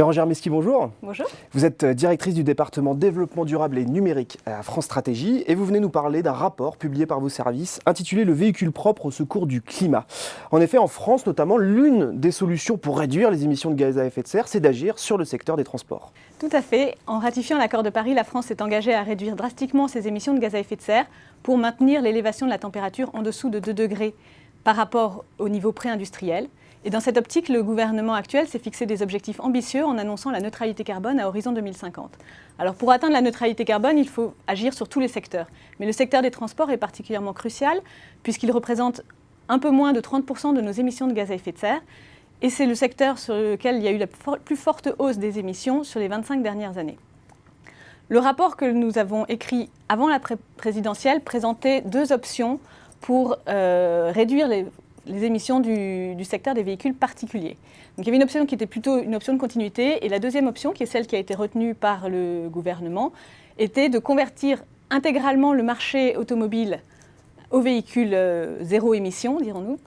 Bérangère Mesqui, bonjour. Bonjour. Vous êtes directrice du département développement durable et numérique à France Stratégie et vous venez nous parler d'un rapport publié par vos services intitulé Le véhicule propre au secours du climat. En effet, en France notamment, l'une des solutions pour réduire les émissions de gaz à effet de serre, c'est d'agir sur le secteur des transports. Tout à fait. En ratifiant l'accord de Paris, la France s'est engagée à réduire drastiquement ses émissions de gaz à effet de serre pour maintenir l'élévation de la température en dessous de 2 degrés par rapport au niveau pré-industriel. Et dans cette optique, le gouvernement actuel s'est fixé des objectifs ambitieux en annonçant la neutralité carbone à horizon 2050. Alors pour atteindre la neutralité carbone, il faut agir sur tous les secteurs. Mais le secteur des transports est particulièrement crucial puisqu'il représente un peu moins de 30% de nos émissions de gaz à effet de serre. Et c'est le secteur sur lequel il y a eu la plus forte hausse des émissions sur les 25 dernières années. Le rapport que nous avons écrit avant la présidentielle présentait deux options pour réduire les émissions du secteur des véhicules particuliers. Donc il y avait une option qui était plutôt une option de continuité et la deuxième option, qui est celle qui a été retenue par le gouvernement, était de convertir intégralement le marché automobile aux véhicules zéro émission, dirons-nous,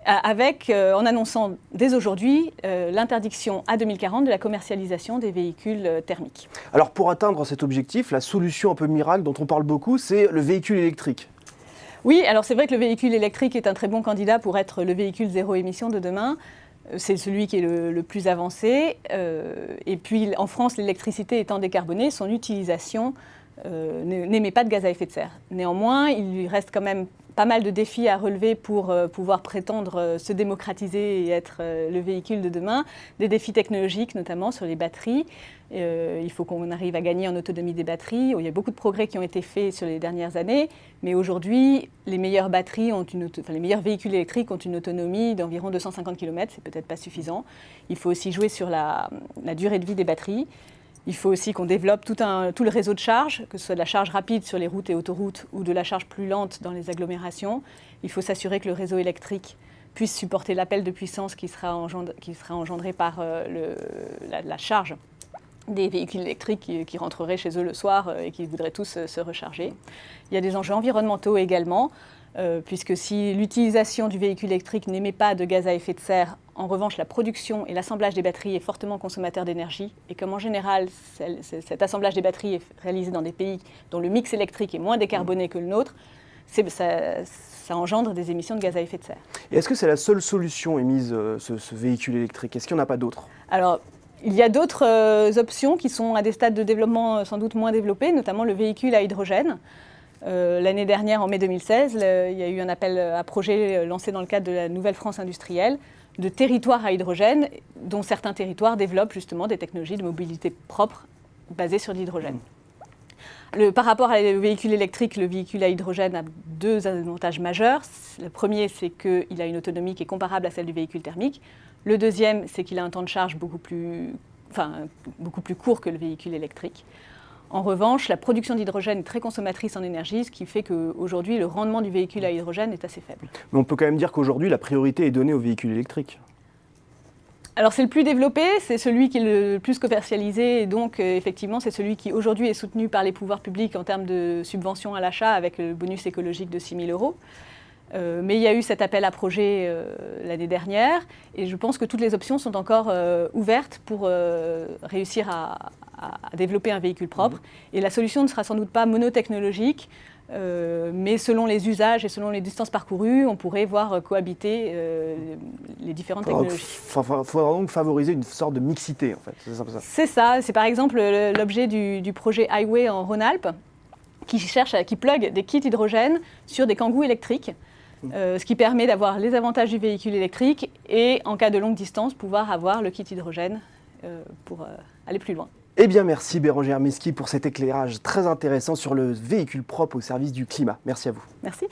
en annonçant dès aujourd'hui l'interdiction à 2040 de la commercialisation des véhicules thermiques. Alors pour atteindre cet objectif, la solution un peu miracle dont on parle beaucoup, c'est le véhicule électrique. Oui, alors c'est vrai que le véhicule électrique est un très bon candidat pour être le véhicule zéro émission de demain. C'est celui qui est le plus avancé. Et puis en France, l'électricité étant décarbonée, son utilisation n'émet pas de gaz à effet de serre. Néanmoins, il lui reste quand même pas mal de défis à relever pour pouvoir prétendre se démocratiser et être le véhicule de demain. Des défis technologiques, notamment sur les batteries. Il faut qu'on arrive à gagner en autonomie des batteries. Il y a beaucoup de progrès qui ont été faits sur les dernières années, mais aujourd'hui, les meilleures batteries les meilleurs véhicules électriques ont une autonomie d'environ 250 km, c'est peut-être pas suffisant. Il faut aussi jouer sur la durée de vie des batteries. Il faut aussi qu'on développe tout le réseau de charge, que ce soit de la charge rapide sur les routes et autoroutes ou de la charge plus lente dans les agglomérations. Il faut s'assurer que le réseau électrique puisse supporter l'appel de puissance qui sera engendré par la charge des véhicules électriques qui rentreraient chez eux le soir et qui voudraient tous se recharger. Il y a des enjeux environnementaux également, puisque si l'utilisation du véhicule électrique n'émet pas de gaz à effet de serre, en revanche, la production et l'assemblage des batteries est fortement consommateur d'énergie, et comme en général, cet assemblage des batteries est réalisé dans des pays dont le mix électrique est moins décarboné que le nôtre, ça engendre des émissions de gaz à effet de serre. Et est-ce que c'est la seule solution émise, ce véhicule électrique? Est-ce qu'il n'y en a pas d'autres? Alors, il y a d'autres options qui sont à des stades de développement sans doute moins développés, notamment le véhicule à hydrogène. L'année dernière, en mai 2016, il y a eu un appel à projet lancé dans le cadre de la Nouvelle France industrielle de territoires à hydrogène, dont certains territoires développent justement des technologies de mobilité propre basées sur l'hydrogène. Par rapport au véhicule électrique, le véhicule à hydrogène a deux avantages majeurs. Le premier, c'est qu'il a une autonomie qui est comparable à celle du véhicule thermique. Le deuxième, c'est qu'il a un temps de charge beaucoup plus court que le véhicule électrique. En revanche, la production d'hydrogène est très consommatrice en énergie, ce qui fait qu'aujourd'hui, le rendement du véhicule à hydrogène est assez faible. Mais on peut quand même dire qu'aujourd'hui, la priorité est donnée au véhicule électrique. Alors c'est le plus développé, c'est celui qui est le plus commercialisé, et donc effectivement c'est celui qui aujourd'hui est soutenu par les pouvoirs publics en termes de subventions à l'achat avec le bonus écologique de 6 000 €. Mais il y a eu cet appel à projet l'année dernière, et je pense que toutes les options sont encore ouvertes pour réussir à développer un véhicule propre. Et la solution ne sera sans doute pas monotechnologique, mais selon les usages et selon les distances parcourues, on pourrait voir cohabiter les différentes technologies. Il faudra donc favoriser une sorte de mixité, en fait. C'est ça. C'est par exemple l'objet du projet Highway en Rhône-Alpes, qui plug des kits hydrogène sur des kangous électriques, ce qui permet d'avoir les avantages du véhicule électrique et, en cas de longue distance, pouvoir avoir le kit hydrogène pour aller plus loin. Eh bien, merci Bérangère Mesqui pour cet éclairage très intéressant sur le véhicule propre au service du climat. Merci à vous. Merci.